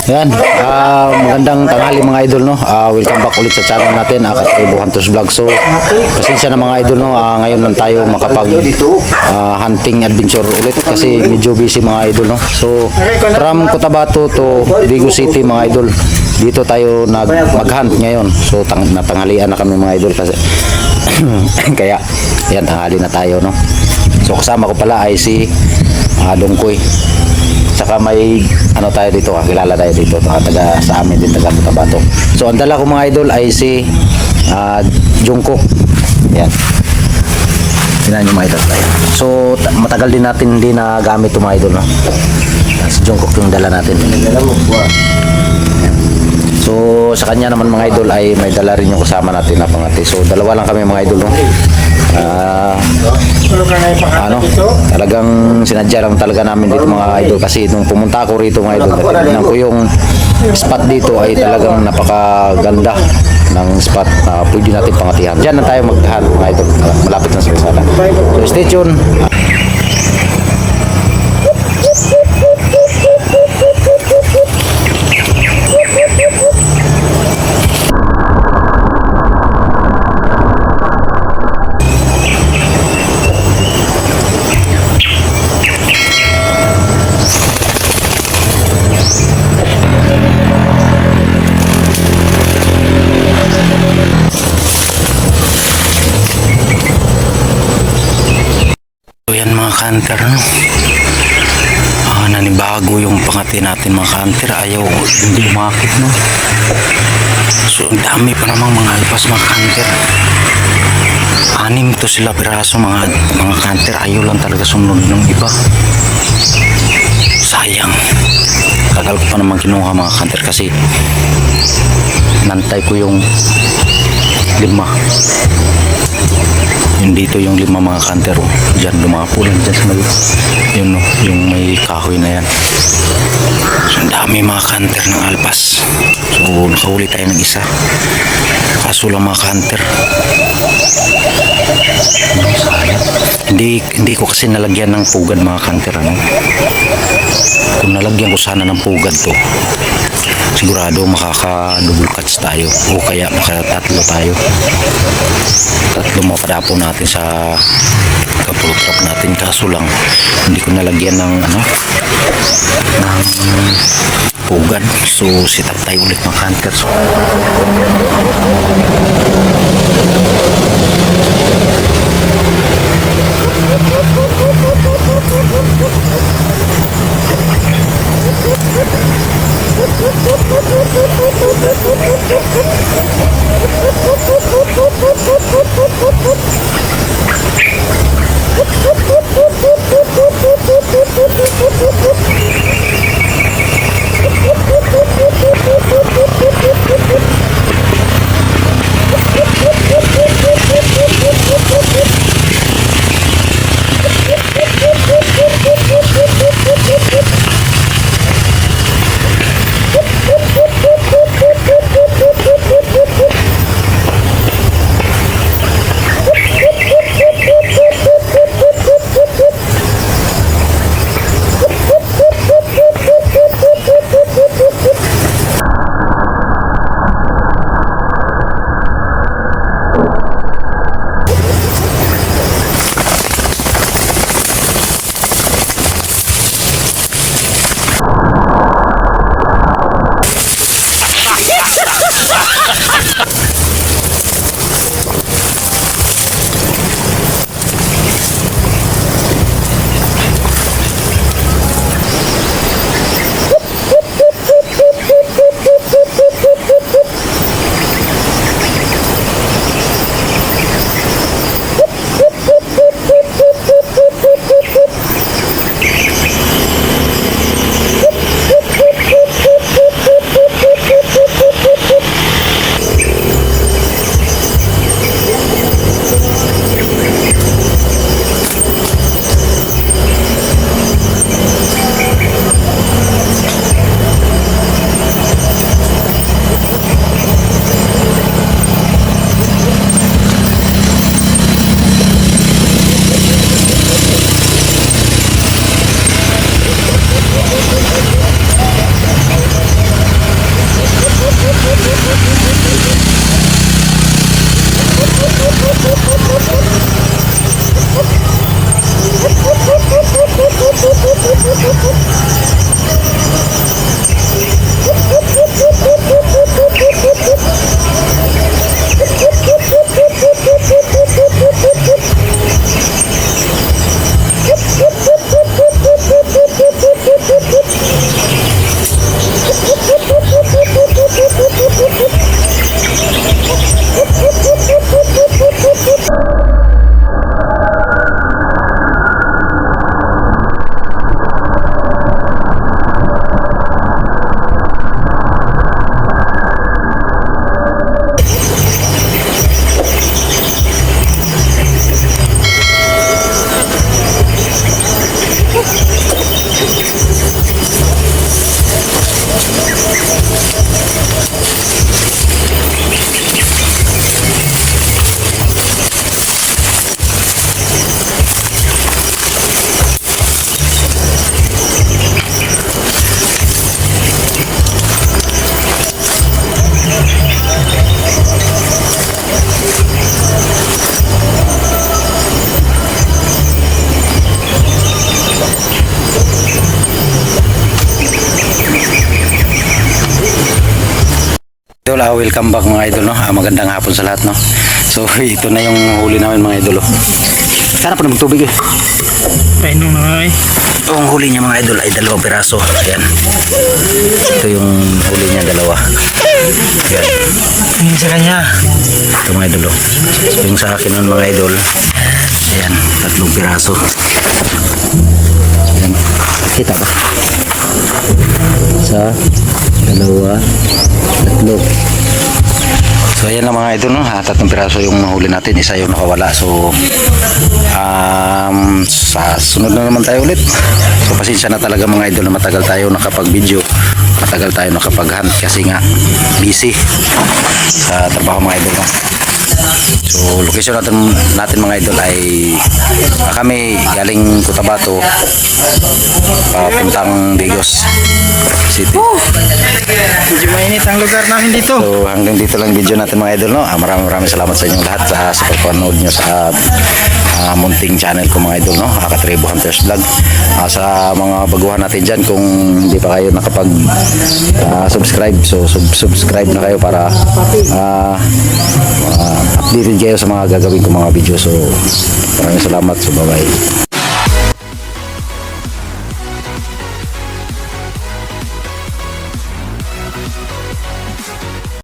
Yan, magandang tanghali mga idol, no. Welcome back ulit sa channel natin, Katribo Hunters Vlog. So, pasensya na mga idol, no. Ngayon lang tayo makapag hunting adventure ulit kasi medyo busy mga idol, no. So, from Cotabato to Vigo City mga idol, dito tayo mag-hunt ngayon. So, natanghalian na kami mga idol kasi kaya yan, tanghali na tayo, no. So, kasama ko pala ay si Dongkoy. Saka may ano tayo dito, kilala tayo dito, taga sa amin din, taga Cotabato. So ang dala ko mga idol ay si Jungkook. Yan. Tingnan niyo mga idol. So matagal din natin hindi na gamit 'yung mga idol, no. Si Jungkook 'yung dala natin. So sa kanya naman mga idol ay may dala rin 'yung kasama natin na pangati. So dalawa lang kami mga idol, no. Talagang sinadya lang talaga namin dito mga idol kasi nung pumunta ako rito mga idol, tingnan ko yung spot dito ay talagang napakaganda ng spot na pwede natin pangatihan. Diyan na tayo mag-hunt mga idol, malapit na sa kasada. So stay tuned. Yan mga kanter, no? Nanibago yung pangati natin mga kanter, ayaw hindi umakit, no? So ang dami pa namang mga alpas mga kanter, 6 to sila piraso mga kanter, ayaw lang talaga sumunod ng iba. Sayang, tagal ko pa naman kinuha mga kanter kasi nantay ko yung 5. Yun dito yung 5 mga kanter, dyan lumapulan dyan sa may yun, no, yung may kahoy na yan. So ang dami mga kanter ng alpas. So nakahuli tayo ng isa, kaso lang mga kanter hindi ko kasi nalagyan ng pugad mga kanter, ano. Kung nalagyan ko sana ng pugad to, sigurado makaka-double catch tayo o kaya makatatlo tayo. Tatlo mapadapo natin sa couple trap natin, kaso lang hindi ko nalagyan ng ng pugad. So sit up tayo ulit mga kanter. So welcome back mga idol no. Magandang hapon sa lahat no. So ito na yung huli namin mga idol. Sana pa naman tubig eh. Painom na nga eh. Ito ang huli niya mga idol ay 2 piraso. Ayan. Ito yung huli niya 2. Ayan. Tingin sa kanya. Ito mga idol. So yung sa akin nun mga idol. Ayan. 3 piraso. Ayan. Kita pa. 1, 2, 3. So ayan lang mga idol no, 3 piraso yung nahuli natin, isa yung nakawala. So sa sunod na naman tayo ulit. So pasensya na talaga mga idol na matagal tayo nakapag-video, matagal tayo nakapag-hunt kasi nga busy sa trabaho mga idol no. So location natin mga idol ay kami galing Cotabato papuntang Digos City. Medyo mainit ang lugar namin dito. So hanggang dito lang video natin mga idol no. Maraming salamat sa inyong lahat sa pagpanood nyo sa munting channel ko mga idol no. Katribo Hunters Vlog. Sa mga baguhan natin dyan, kung hindi pa kayo nakapag subscribe, so subscribe na kayo para updated kayo sa mga gagawin ko mga video. So maraming salamat. So bye bye.